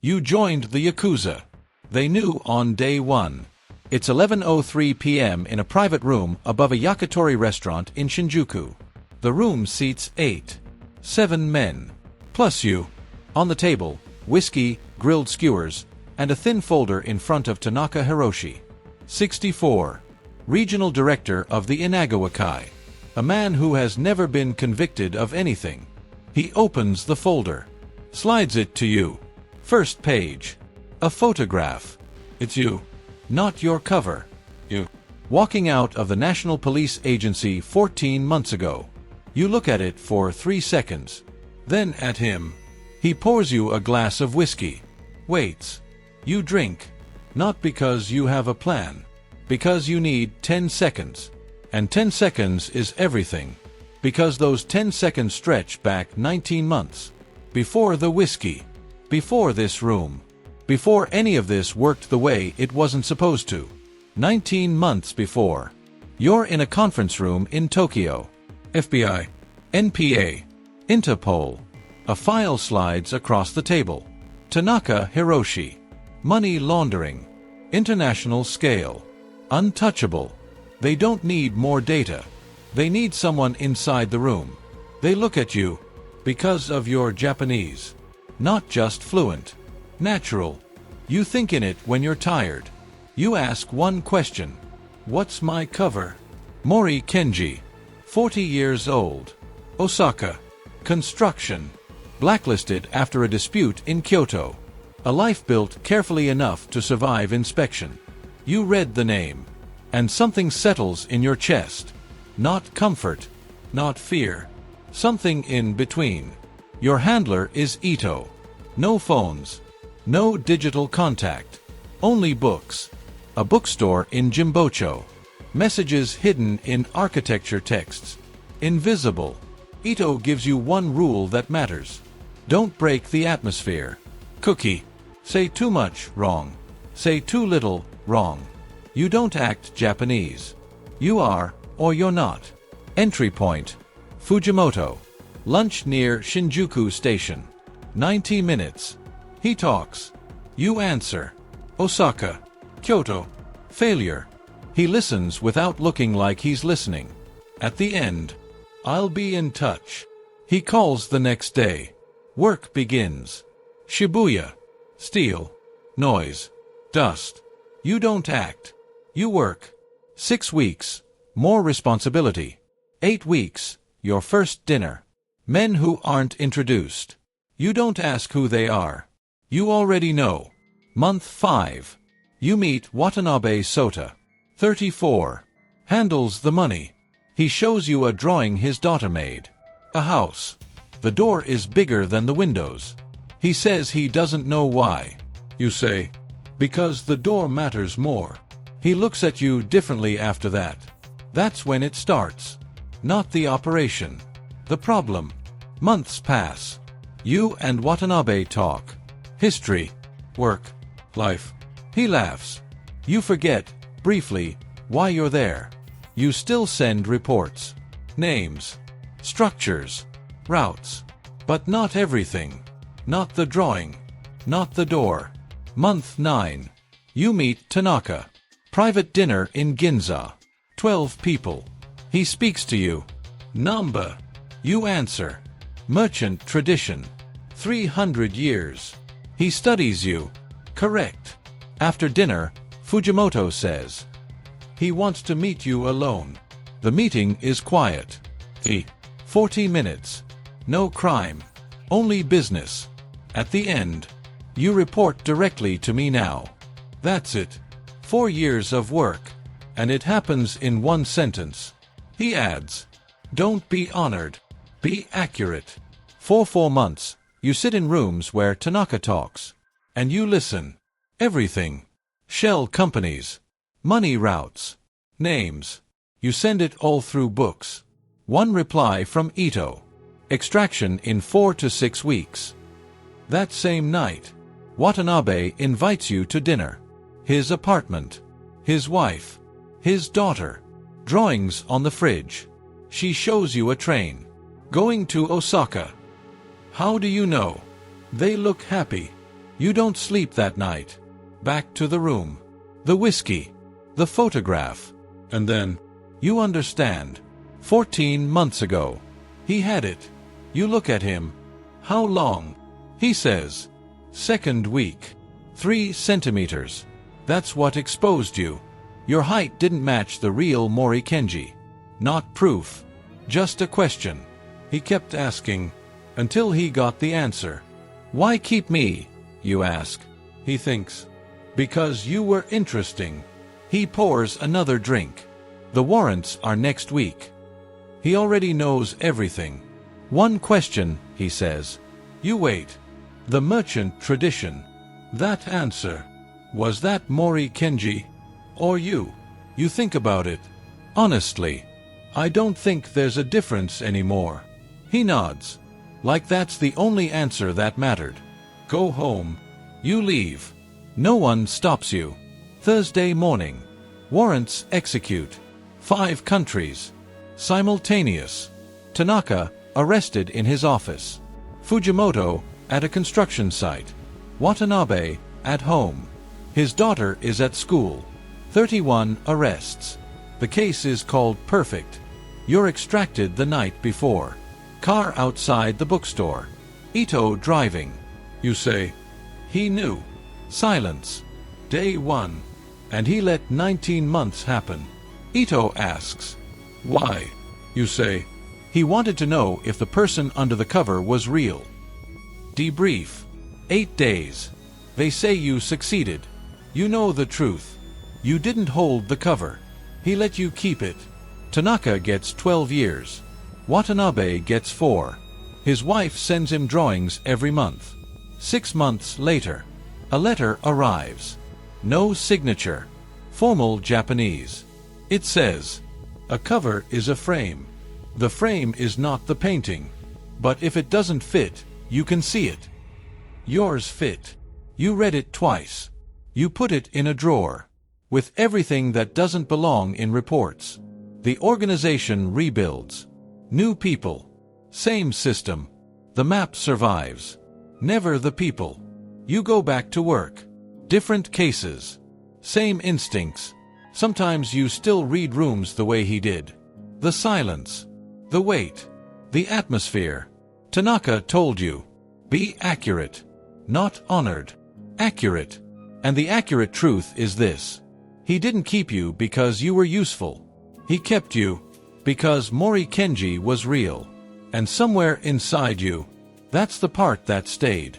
You joined the Yakuza. They knew on day one. It's 11:03 p.m. in a private room above a yakitori restaurant in Shinjuku. The room seats 7 men. Plus you. On the table, whiskey, grilled skewers, and a thin folder in front of Tanaka Hiroshi, 64, regional director of the Inagawa Kai. A man who has never been convicted of anything. He opens the folder. Slides it to you. First page. A photograph. It's you. Not your cover. You. Walking out of the National Police Agency 14 months ago. You look at it for 3 seconds. Then at him. He pours you a glass of whiskey. Waits. You drink. Not because you have a plan. Because you need 10 seconds. And 10 seconds is everything. Because those 10 seconds stretch back 19 months. Before the whiskey. Before this room. Before any of this worked the way it wasn't supposed to. 19 months before. You're in a conference room in Tokyo. FBI. NPA. Interpol. A file slides across the table. Tanaka Hiroshi. Money laundering. International scale. Untouchable. They don't need more data. They need someone inside the room. They look at you. Because of your Japanese. Not just fluent. Natural. You think in it when you're tired. You ask one question. What's my cover? Mori Kenji. 40 years old. Osaka. Construction. Blacklisted after a dispute in Kyoto. A life built carefully enough to survive inspection. You read the name. And something settles in your chest. Not comfort. Not fear. Something in between. Your handler is Ito. No phones. No digital contact. Only books. A bookstore in Jimbocho. Messages hidden in architecture texts. Invisible. Ito gives you one rule that matters. Don't break the atmosphere. Cookie. Say too much, wrong. Say too little, wrong. You don't act Japanese. You are, or you're not. Entry point. Fujimoto. Lunch near Shinjuku Station. 90 minutes. He talks. You answer. Osaka. Kyoto. Failure. He listens without looking like he's listening. At the end. I'll be in touch. He calls the next day. Work begins. Shibuya. Steel. Noise. Dust. You don't act. You work. 6 weeks. More responsibility. 8 weeks. Your first dinner. Men who aren't introduced. You don't ask who they are. You already know. Month 5. You meet Watanabe Sota. 34. Handles the money. He shows you a drawing his daughter made. A house. The door is bigger than the windows. He says he doesn't know why. You say, because the door matters more. He looks at you differently after that. That's when it starts. Not the operation. The problem. Months pass. You and Watanabe talk. History. Work. Life. He laughs. You forget, briefly, why you're there. You still send reports. Names. Structures. Routes. But not everything. Not the drawing. Not the door. Month 9. You meet Tanaka. Private dinner in Ginza. 12 people. He speaks to you. Number. You answer. Merchant tradition. 300 years. He studies you. Correct. After dinner, Fujimoto says. He wants to meet you alone. The meeting is quiet. 40 minutes. No crime. Only business. At the end. You report directly to me now. That's it. 4 years of work. And it happens in one sentence. He adds. Don't be honored. Be accurate. For 4 months, you sit in rooms where Tanaka talks. And you listen. Everything. Shell companies. Money routes. Names. You send it all through books. One reply from Ito. Extraction in 4 to 6 weeks. That same night, Watanabe invites you to dinner. His apartment. His wife. His daughter. Drawings on the fridge. She shows you a train. Going to Osaka. How do you know? They look happy. You don't sleep that night. Back to the room. The whiskey. The photograph. And then, you understand. 14 months ago. He had it. You look at him. How long? He says. Second week. 3 centimeters. That's what exposed you. Your height didn't match the real Mori Kenji. Not proof. Just a question. He kept asking, until he got the answer. Why keep me? You ask. He thinks. Because you were interesting. He pours another drink. The warrants are next week. He already knows everything. One question, he says. You wait. The merchant tradition. That answer. Was that Mori Kenji? Or you? You think about it. Honestly. I don't think there's a difference anymore. He nods. Like that's the only answer that mattered. Go home. You leave. No one stops you. Thursday morning. Warrants execute. 5 countries. Simultaneous. Tanaka, arrested in his office. Fujimoto, at a construction site. Watanabe, at home. His daughter is at school. 31 arrests. The case is called perfect. You're extracted the night before. Car outside the bookstore. Ito driving. You say, he knew. Silence. Day 1. And he let 19 months happen. Ito asks, why? You say, he wanted to know if the person under the cover was real. Debrief. 8 days. They say you succeeded. You know the truth. You didn't hold the cover. He let you keep it. Tanaka gets 12 years. Watanabe gets 4. His wife sends him drawings every month. 6 months later, a letter arrives. No signature. Formal Japanese. It says, a cover is a frame. The frame is not the painting. But if it doesn't fit, you can see it. Yours fit. You read it twice. You put it in a drawer. With everything that doesn't belong in reports. The organization rebuilds. New people. Same system. The map survives. Never the people. You go back to work. Different cases. Same instincts. Sometimes you still read rooms the way he did. The silence. The weight. The atmosphere. Tanaka told you. Be accurate. Not honored. Accurate. And the accurate truth is this. He didn't keep you because you were useful. He kept you because Mori Kenji was real. And somewhere inside you, that's the part that stayed.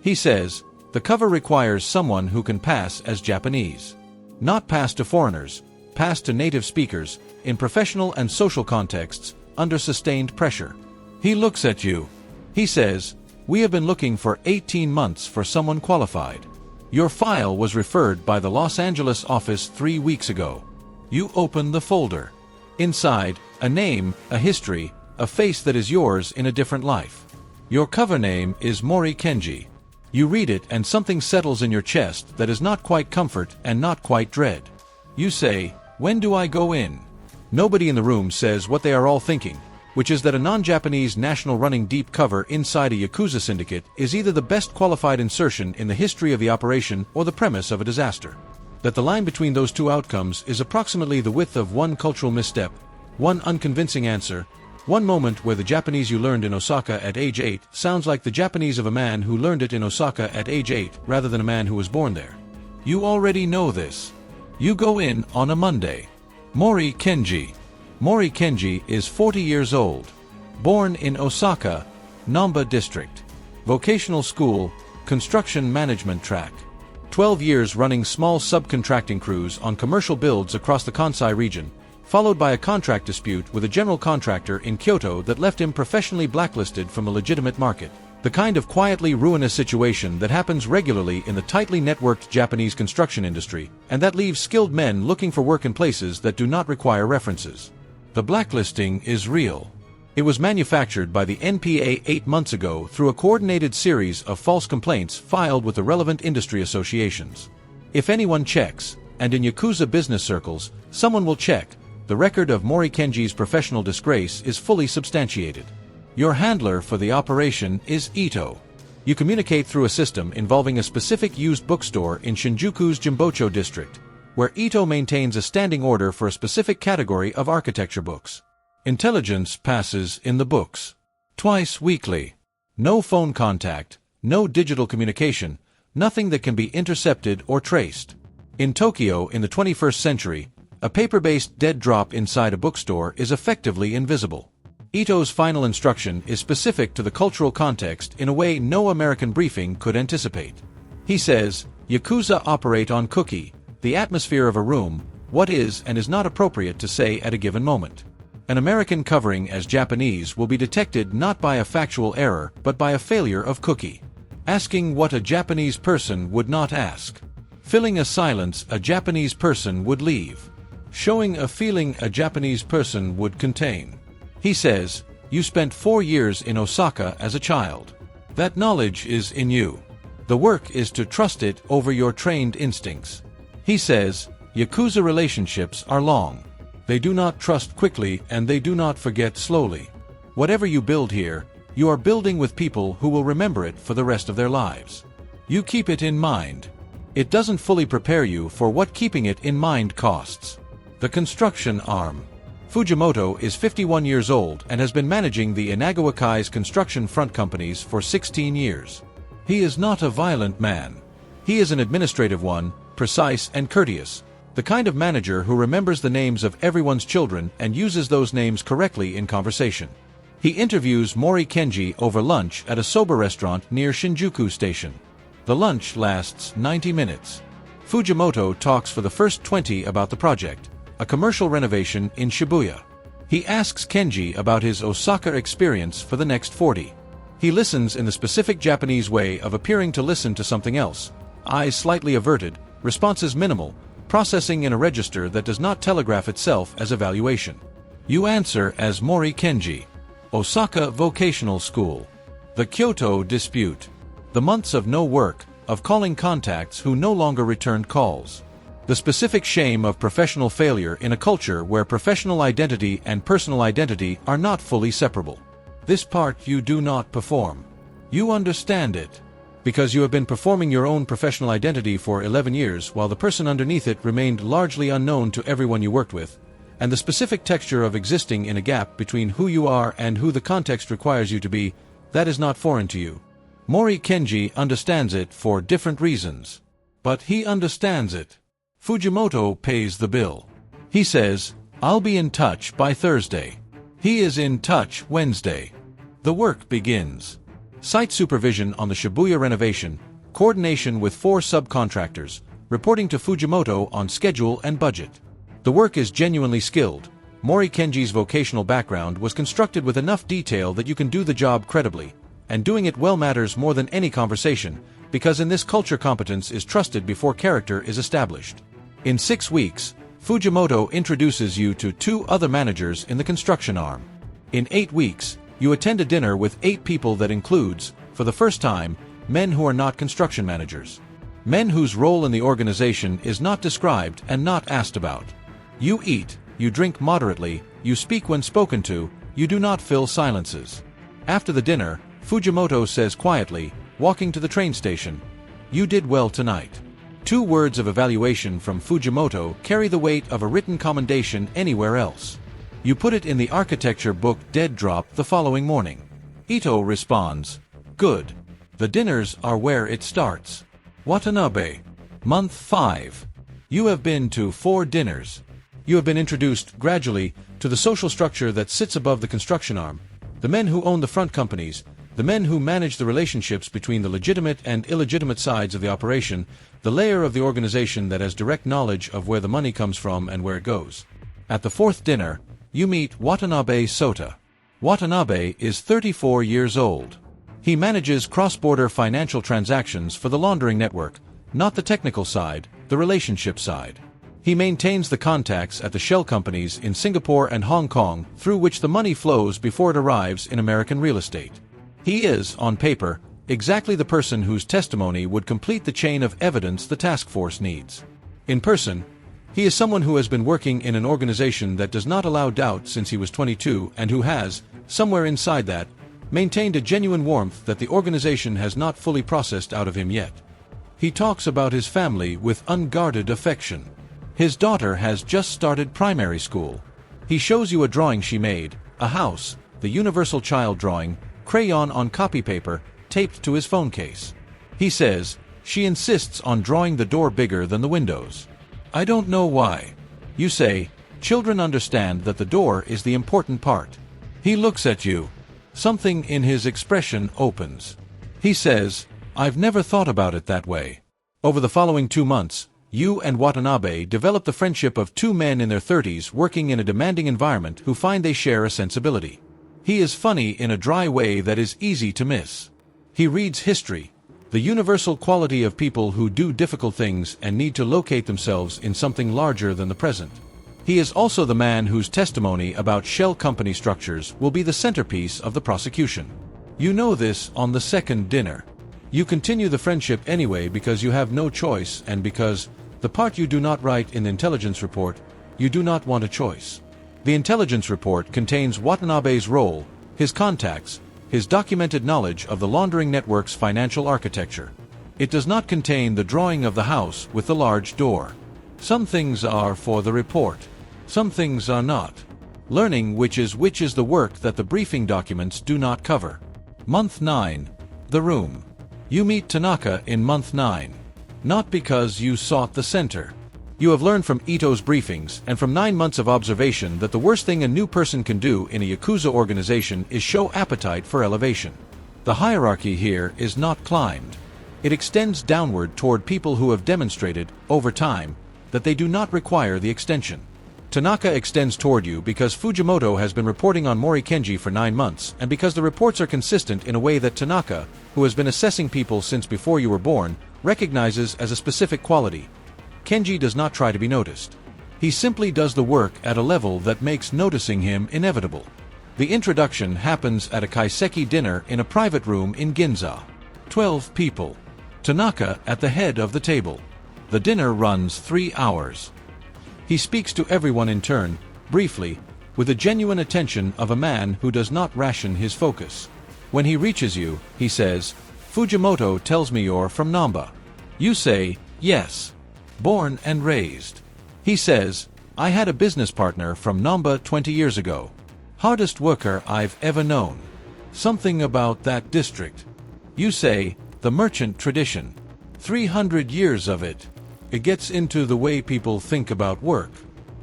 He says, the cover requires someone who can pass as Japanese. Not pass to foreigners, pass to native speakers, in professional and social contexts, under sustained pressure. He looks at you. He says, we have been looking for 18 months for someone qualified. Your file was referred by the Los Angeles office 3 weeks ago. You open the folder. Inside, a name, a history, a face that is yours in a different life. Your cover name is Mori Kenji. You read it and something settles in your chest that is not quite comfort and not quite dread. You say, when do I go in? Nobody in the room says what they are all thinking, which is that a non-Japanese national running deep cover inside a Yakuza syndicate is either the best qualified insertion in the history of the operation or the premise of a disaster. That the line between those two outcomes is approximately the width of one cultural misstep, one unconvincing answer, one moment where the Japanese you learned in Osaka at age 8 sounds like the Japanese of a man who learned it in Osaka at age 8 rather than a man who was born there. You already know this. You go in on a Monday. Mori Kenji. Mori Kenji is 40 years old. Born in Osaka, Namba District. Vocational school, construction management track. 12 years running small subcontracting crews on commercial builds across the Kansai region, followed by a contract dispute with a general contractor in Kyoto that left him professionally blacklisted from a legitimate market. The kind of quietly ruinous situation that happens regularly in the tightly networked Japanese construction industry, and that leaves skilled men looking for work in places that do not require references. The blacklisting is real. It was manufactured by the NPA 8 months ago through a coordinated series of false complaints filed with the relevant industry associations. If anyone checks, and in Yakuza business circles, someone will check, the record of Mori Kenji's professional disgrace is fully substantiated. Your handler for the operation is Ito. You communicate through a system involving a specific used bookstore in Shinjuku's Jimbocho district, where Ito maintains a standing order for a specific category of architecture books. Intelligence passes in the books. Twice weekly. No phone contact, no digital communication, nothing that can be intercepted or traced. In Tokyo in the 21st century, a paper-based dead drop inside a bookstore is effectively invisible. Ito's final instruction is specific to the cultural context in a way no American briefing could anticipate. He says, Yakuza operate on cookie, the atmosphere of a room, what is and is not appropriate to say at a given moment. An American covering as Japanese will be detected not by a factual error but by a failure of cookie. Asking what a Japanese person would not ask. Filling a silence a Japanese person would leave. Showing a feeling a Japanese person would contain. He says, you spent 4 years in Osaka as a child. That knowledge is in you. The work is to trust it over your trained instincts. He says, Yakuza relationships are long. They do not trust quickly and they do not forget slowly. Whatever you build here, you are building with people who will remember it for the rest of their lives. You keep it in mind. It doesn't fully prepare you for what keeping it in mind costs. The construction arm. Fujimoto is 51 years old and has been managing the Inagawakai's construction front companies for 16 years. He is not a violent man. He is an administrative one, precise and courteous, the kind of manager who remembers the names of everyone's children and uses those names correctly in conversation. He interviews Mori Kenji over lunch at a soba restaurant near Shinjuku Station. The lunch lasts 90 minutes. Fujimoto talks for the first 20 about the project, a commercial renovation in Shibuya. He asks Kenji about his Osaka experience for the next 40. He listens in the specific Japanese way of appearing to listen to something else, eyes slightly averted, responses minimal, processing in a register that does not telegraph itself as evaluation. You answer as Mori Kenji. Osaka Vocational School. The Kyoto Dispute. The months of no work, of calling contacts who no longer returned calls. The specific shame of professional failure in a culture where professional identity and personal identity are not fully separable. This part you do not perform. You understand it. Because you have been performing your own professional identity for 11 years while the person underneath it remained largely unknown to everyone you worked with, and the specific texture of existing in a gap between who you are and who the context requires you to be, that is not foreign to you. Mori Kenji understands it for different reasons. But he understands it. Fujimoto pays the bill. He says, I'll be in touch by Thursday. He is in touch Wednesday. The work begins. Site supervision on the Shibuya renovation, coordination with 4 subcontractors, reporting to Fujimoto on schedule and budget. The work is genuinely skilled. Mori Kenji's vocational background was constructed with enough detail that you can do the job credibly, and doing it well matters more than any conversation, because in this culture competence is trusted before character is established. In 6 weeks, Fujimoto introduces you to 2 other managers in the construction arm. In 8 weeks, you attend a dinner with 8 people that includes, for the first time, men who are not construction managers. Men whose role in the organization is not described and not asked about. You eat, you drink moderately, you speak when spoken to, you do not fill silences. After the dinner, Fujimoto says quietly, walking to the train station, "You did well tonight." 2 words of evaluation from Fujimoto carry the weight of a written commendation anywhere else. You put it in the architecture book dead drop the following morning. Ito responds, "Good. The dinners are where it starts." Watanabe. Month 5. You have been to 4 dinners. You have been introduced, gradually, to the social structure that sits above the construction arm, the men who own the front companies, the men who manage the relationships between the legitimate and illegitimate sides of the operation, the layer of the organization that has direct knowledge of where the money comes from and where it goes. At the 4th dinner, you meet Watanabe Sota. Watanabe is 34 years old. He manages cross-border financial transactions for the laundering network, not the technical side, the relationship side. He maintains the contacts at the shell companies in Singapore and Hong Kong through which the money flows before it arrives in American real estate. He is, on paper, exactly the person whose testimony would complete the chain of evidence the task force needs. In person, he is someone who has been working in an organization that does not allow doubt since he was 22 and who has, somewhere inside that, maintained a genuine warmth that the organization has not fully processed out of him yet. He talks about his family with unguarded affection. His daughter has just started primary school. He shows you a drawing she made, a house, the universal child drawing, crayon on copy paper, taped to his phone case. He says, she insists on drawing the door bigger than the windows. I don't know why. You say, children understand that the door is the important part. He looks at you. Something in his expression opens. He says, I've never thought about it that way. Over the following 2 months, you and Watanabe develop the friendship of two men in their 30s working in a demanding environment who find they share a sensibility. He is funny in a dry way that is easy to miss. He reads history, the universal quality of people who do difficult things and need to locate themselves in something larger than the present. He is also the man whose testimony about shell company structures will be the centerpiece of the prosecution. You know this on the second dinner. You continue the friendship anyway because you have no choice and because, the part you do not write in the intelligence report, you do not want a choice. The intelligence report contains Watanabe's role, his contacts, his documented knowledge of the laundering network's financial architecture. It does not contain the drawing of the house with the large door. Some things are for the report. Some things are not. Learning which is the work that the briefing documents do not cover. Month 9. The room. You meet Tanaka in month 9. Not because you sought the center. You have learned from Ito's briefings and from 9 months of observation that the worst thing a new person can do in a Yakuza organization is show appetite for elevation. The hierarchy here is not climbed. It extends downward toward people who have demonstrated, over time, that they do not require the extension. Tanaka extends toward you because Fujimoto has been reporting on Mori Kenji for 9 months and because the reports are consistent in a way that Tanaka, who has been assessing people since before you were born, recognizes as a specific quality. Kenji does not try to be noticed. He simply does the work at a level that makes noticing him inevitable. The introduction happens at a kaiseki dinner in a private room in Ginza. 12 people. Tanaka at the head of the table. The dinner runs 3 hours. He speaks to everyone in turn, briefly, with the genuine attention of a man who does not ration his focus. When he reaches you, he says, Fujimoto tells me you're from Namba. You say, yes. Born and raised. He says, I had a business partner from Namba 20 years ago. Hardest worker I've ever known. Something about that district. You say, the merchant tradition. 300 years of it. It gets into the way people think about work.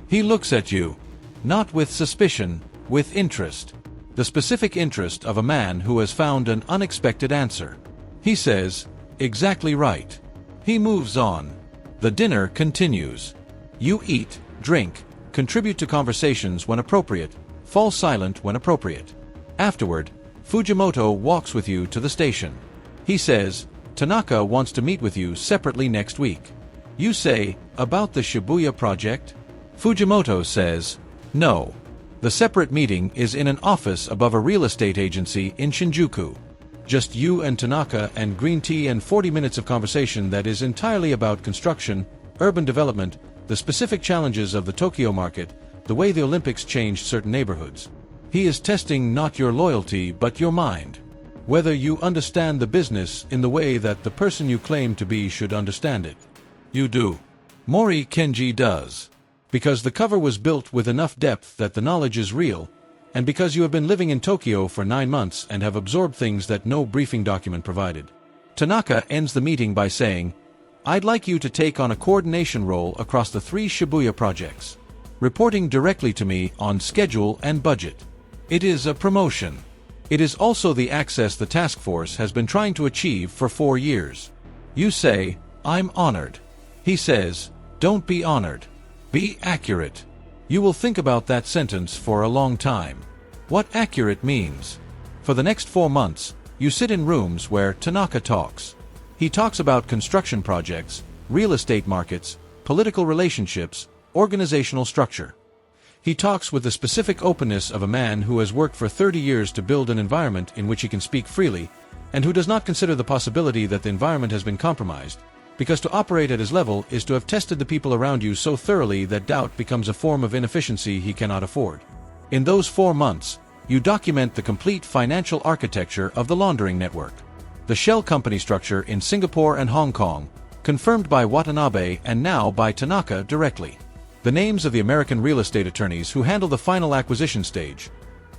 He looks at you. Not with suspicion, with interest. The specific interest of a man who has found an unexpected answer. He says, exactly right. He moves on. The dinner continues. You eat, drink, contribute to conversations when appropriate, fall silent when appropriate. Afterward, Fujimoto walks with you to the station. He says, Tanaka wants to meet with you separately next week. You say, about the Shibuya project? Fujimoto says, no. The separate meeting is in an office above a real estate agency in Shinjuku. Just you and Tanaka and green tea and 40 minutes of conversation that is entirely about construction, urban development, the specific challenges of the Tokyo market, the way the Olympics changed certain neighborhoods. He is testing not your loyalty but your mind. Whether you understand the business in the way that the person you claim to be should understand it. You do. Mori Kenji does. Because the cover was built with enough depth that the knowledge is real, and because you have been living in Tokyo for 9 months and have absorbed things that no briefing document provided. Tanaka ends the meeting by saying, I'd like you to take on a coordination role across the 3 Shibuya projects, reporting directly to me on schedule and budget. It is a promotion. It is also the access the task force has been trying to achieve for 4 years. You say, I'm honored. He says, don't be honored. Be accurate. You will think about that sentence for a long time. What accurate means. For the next 4 months, you sit in rooms where Tanaka talks. He talks about construction projects, real estate markets, political relationships, organizational structure. He talks with the specific openness of a man who has worked for 30 years to build an environment in which he can speak freely, and who does not consider the possibility that the environment has been compromised, because to operate at his level is to have tested the people around you so thoroughly that doubt becomes a form of inefficiency he cannot afford. In those 4 months, You document the complete financial architecture of the laundering network. The shell company structure in Singapore and Hong Kong, confirmed by Watanabe and now by Tanaka directly. The names of the American real estate attorneys who handle the final acquisition stage.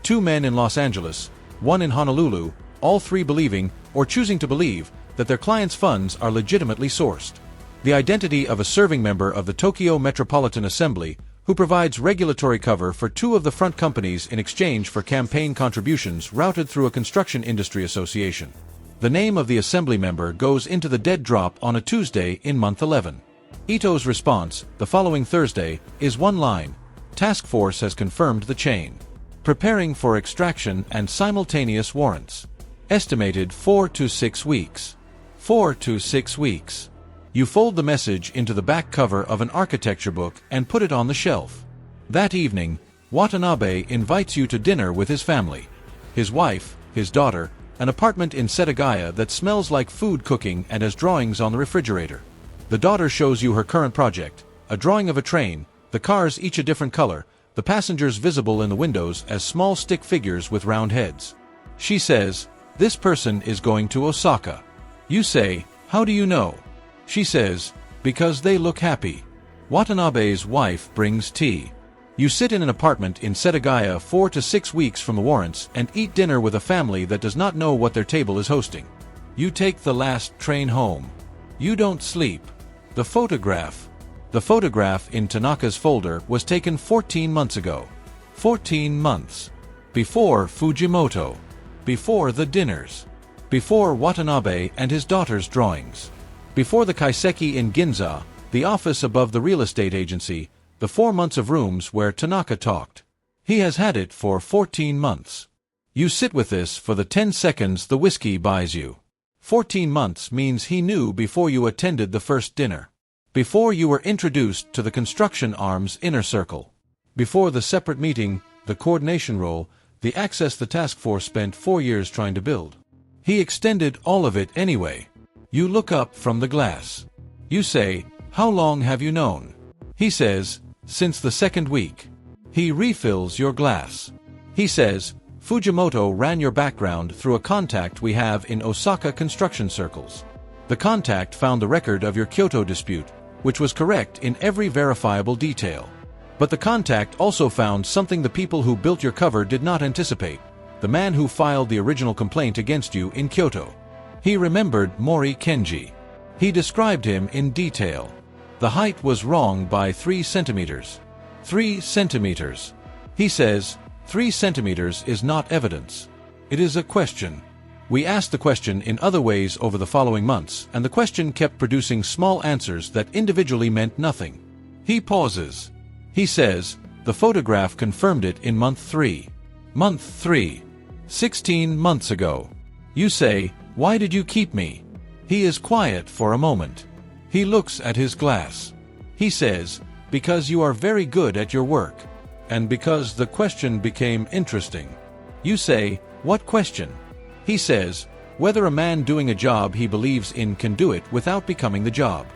2 men in Los Angeles, 1 in Honolulu, all 3 believing, or choosing to believe, that their clients' funds are legitimately sourced. The identity of a serving member of the Tokyo Metropolitan Assembly, who provides regulatory cover for 2 of the front companies in exchange for campaign contributions routed through a construction industry association. The name of the assembly member goes into the dead drop on a Tuesday in month 11. Ito's response, the following Thursday, is 1 line. Task force has confirmed the chain. Preparing for extraction and simultaneous warrants. Estimated 4 to 6 weeks. 4 to 6 weeks. You fold the message into the back cover of an architecture book and put it on the shelf. That evening, Watanabe invites you to dinner with his family. His wife, his daughter, an apartment in Setagaya that smells like food cooking and has drawings on the refrigerator. The daughter shows you her current project, a drawing of a train, the cars each a different color, the passengers visible in the windows as small stick figures with round heads. She says, "This person is going to Osaka." You say, "How do you know?" She says, "Because they look happy." Watanabe's wife brings tea. You sit in an apartment in Setagaya 4 to 6 weeks from the warrants and eat dinner with a family that does not know what their table is hosting. You take the last train home. You don't sleep. The photograph. The photograph in Tanaka's folder was taken 14 months ago. 14 months. Before Fujimoto. Before the dinners. Before Watanabe and his daughter's drawings. Before the kaiseki in Ginza, the office above the real estate agency, the 4 months of rooms where Tanaka talked. He has had it for 14 months. You sit with this for the 10 seconds the whiskey buys you. 14 months means he knew before you attended the first dinner. Before you were introduced to the construction arm's inner circle. Before the separate meeting, the coordination role, the access the task force spent 4 years trying to build. He extended all of it anyway. You look up from the glass. You say, "How long have you known?" He says, "Since the 2nd week." He refills your glass. He says, "Fujimoto ran your background through a contact we have in Osaka construction circles. The contact found the record of your Kyoto dispute, which was correct in every verifiable detail. But the contact also found something the people who built your cover did not anticipate, the man who filed the original complaint against you in Kyoto. He remembered Mori Kenji. He described him in detail. The height was wrong by 3 centimeters. 3 centimeters. He says, 3 centimeters is not evidence. It is a question. We asked the question in other ways over the following months, and the question kept producing small answers that individually meant nothing. He pauses. He says, "The photograph confirmed it in month 3. Month 3. 16 months ago." You say, "Why did you keep me?" He is quiet for a moment. He looks at his glass. He says, "Because you are very good at your work. And because the question became interesting." You say, "What question?" He says, "Whether a man doing a job he believes in can do it without becoming the job.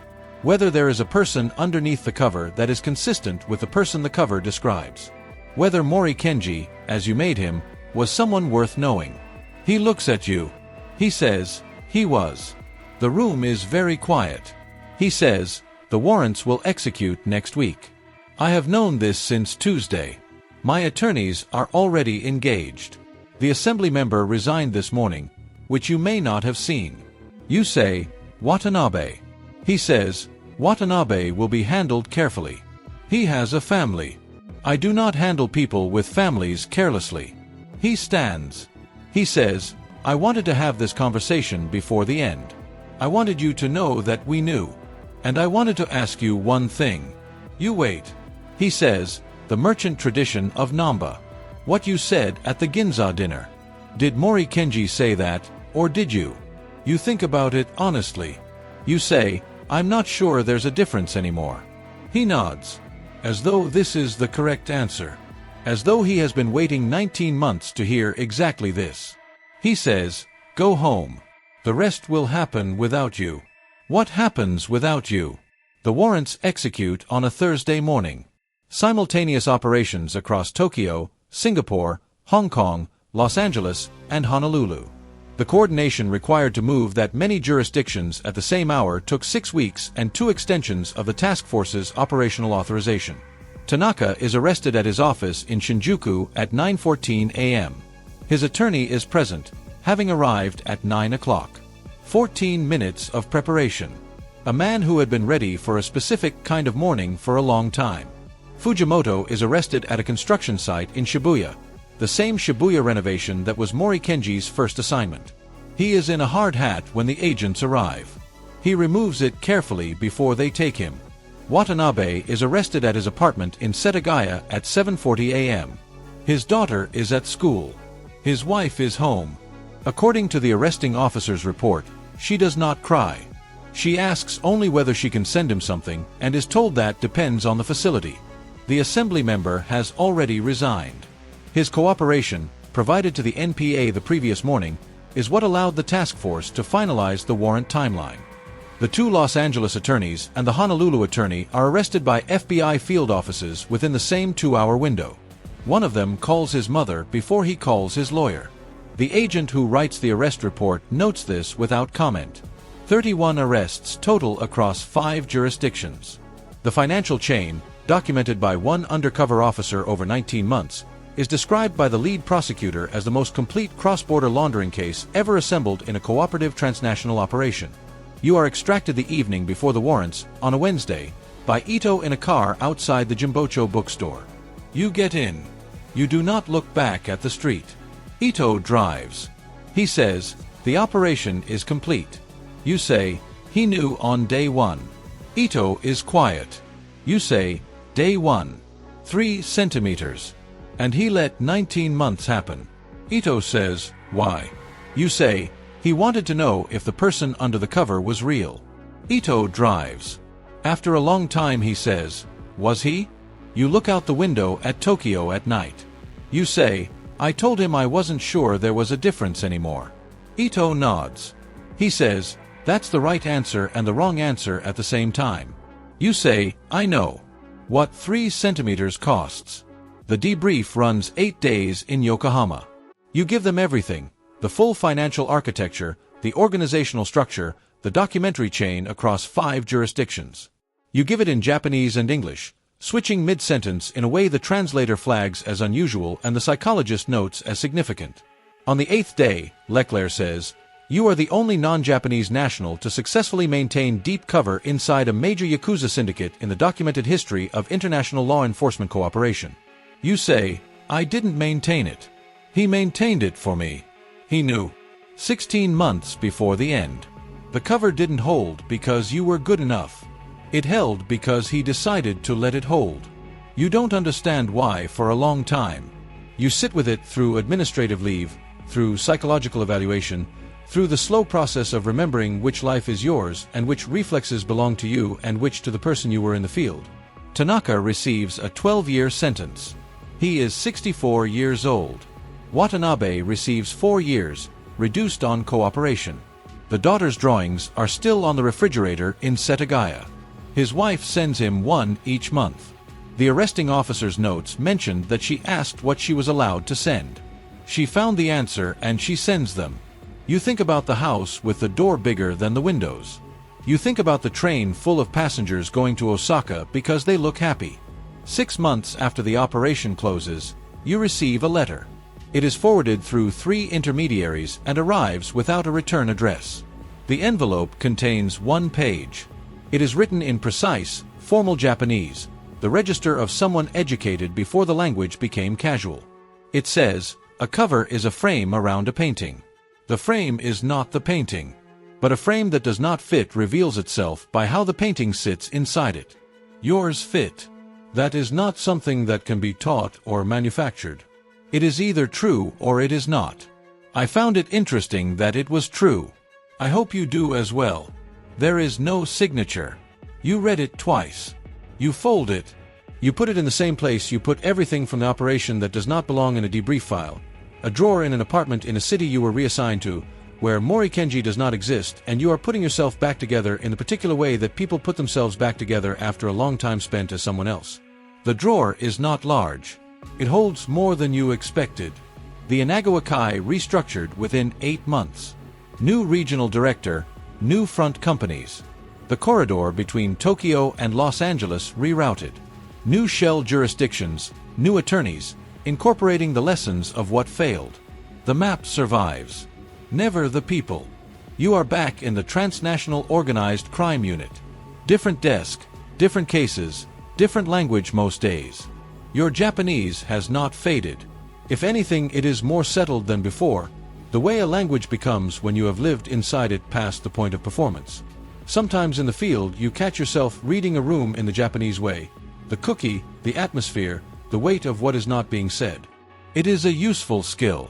Whether there is a person underneath the cover that is consistent with the person the cover describes. Whether Mori Kenji, as you made him, was someone worth knowing." He looks at you. He says, "He was." The room is very quiet. He says, "The warrants will execute next week. I have known this since Tuesday. My attorneys are already engaged. The assembly member resigned this morning, which you may not have seen." You say, "Watanabe." He says, "Watanabe will be handled carefully. He has a family. I do not handle people with families carelessly." He stands. He says, "I wanted to have this conversation before the end. I wanted you to know that we knew. And I wanted to ask you one thing." You wait. He says, "The merchant tradition of Namba. What you said at the Ginza dinner. Did Mori Kenji say that, or did you?" You think about it honestly. You say, "I'm not sure there's a difference anymore." He nods. As though this is the correct answer. As though he has been waiting 19 months to hear exactly this. He says, "Go home. The rest will happen without you." What happens without you? The warrants execute on a Thursday morning. Simultaneous operations across Tokyo, Singapore, Hong Kong, Los Angeles, and Honolulu. The coordination required to move that many jurisdictions at the same hour took 6 weeks and 2 extensions of the task force's operational authorization. Tanaka is arrested at his office in Shinjuku at 9:14 a.m. His attorney is present, having arrived at 9 o'clock. 14 minutes of preparation. A man who had been ready for a specific kind of morning for a long time. Fujimoto is arrested at a construction site in Shibuya, the same Shibuya renovation that was Mori Kenji's first assignment. He is in a hard hat when the agents arrive. He removes it carefully before they take him. Watanabe is arrested at his apartment in Setagaya at 7:40 a.m. His daughter is at school. His wife is home. According to the arresting officer's report, she does not cry. She asks only whether she can send him something and is told that depends on the facility. The assembly member has already resigned. His cooperation, provided to the NPA the previous morning, is what allowed the task force to finalize the warrant timeline. The 2 Los Angeles attorneys and the Honolulu attorney are arrested by FBI field offices within the same 2-hour window. One of them calls his mother before he calls his lawyer. The agent who writes the arrest report notes this without comment. 31 arrests total across 5 jurisdictions. The financial chain, documented by one undercover officer over 19 months, is described by the lead prosecutor as the most complete cross-border laundering case ever assembled in a cooperative transnational operation. You are extracted the evening before the warrants, on a Wednesday, by Ito in a car outside the Jimbocho bookstore. You get in. You do not look back at the street. Ito drives. He says, the operation is complete. You say, he knew on day 1. Ito is quiet. You say, day 1. 3 centimeters. And he let 19 months happen. Ito says, why? You say, he wanted to know if the person under the cover was real. Ito drives. After a long time he says, was he? You look out the window at Tokyo at night. You say, I told him I wasn't sure there was a difference anymore. Ito nods. He says, that's the right answer and the wrong answer at the same time. You say, I know. What 3 centimeters costs. The debrief runs 8 days in Yokohama. You give them everything, the full financial architecture, the organizational structure, the documentary chain across 5 jurisdictions. You give it in Japanese and English, switching mid-sentence in a way the translator flags as unusual and the psychologist notes as significant. On the 8th day, Leclerc says, you are the only non-Japanese national to successfully maintain deep cover inside a major Yakuza syndicate in the documented history of international law enforcement cooperation. You say, I didn't maintain it. He maintained it for me. He knew. 16 months before the end. The cover didn't hold because you were good enough. It held because he decided to let it hold. You don't understand why for a long time. You sit with it through administrative leave, through psychological evaluation, through the slow process of remembering which life is yours and which reflexes belong to you and which to the person you were in the field. Tanaka receives a 12-year sentence. He is 64 years old. Watanabe receives 4 years, reduced on cooperation. The daughter's drawings are still on the refrigerator in Setagaya. His wife sends him one each month. The arresting officer's notes mentioned that she asked what she was allowed to send. She found the answer and she sends them. You think about the house with the door bigger than the windows. You think about the train full of passengers going to Osaka because they look happy. 6 months after the operation closes, you receive a letter. It is forwarded through 3 intermediaries and arrives without a return address. The envelope contains 1 page. It is written in precise, formal Japanese, the register of someone educated before the language became casual. It says, a cover is a frame around a painting. The frame is not the painting. But a frame that does not fit reveals itself by how the painting sits inside it. Yours fit. That is not something that can be taught or manufactured. It is either true or it is not. I found it interesting that it was true. I hope you do as well. There is no signature. You read it twice. You fold it. You put it in the same place you put everything from the operation that does not belong in a debrief file, a drawer in an apartment in a city you were reassigned to, where Mori Kenji does not exist, and you are putting yourself back together in the particular way that people put themselves back together after a long time spent as someone else. The drawer is not large. It holds more than you expected. The Inagawa Kai restructured within 8 months. New regional director, new front companies. The corridor between Tokyo and Los Angeles rerouted. New shell jurisdictions, new attorneys, incorporating the lessons of what failed. The map survives. Never the people. You are back in the transnational organized crime unit. Different desk, different cases, different language most days. Your Japanese has not faded. If anything, it is more settled than before, the way a language becomes when you have lived inside it past the point of performance. Sometimes in the field you catch yourself reading a room in the Japanese way, the cookie, the atmosphere, the weight of what is not being said. It is a useful skill.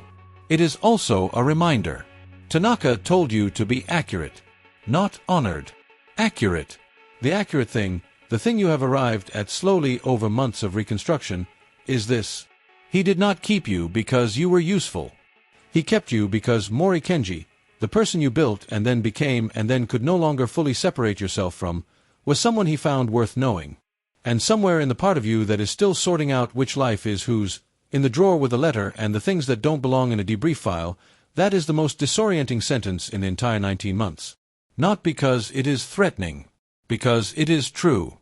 It is also a reminder. Tanaka told you to be accurate, not honored. Accurate. The accurate thing, the thing you have arrived at slowly over months of reconstruction, is this. He did not keep you because you were useful. He kept you because Mori Kenji, the person you built and then became and then could no longer fully separate yourself from, was someone he found worth knowing. And somewhere in the part of you that is still sorting out which life is whose, in the drawer with a letter and the things that don't belong in a debrief file, that is the most disorienting sentence in the entire 19 months. Not because it is threatening. Because it is true.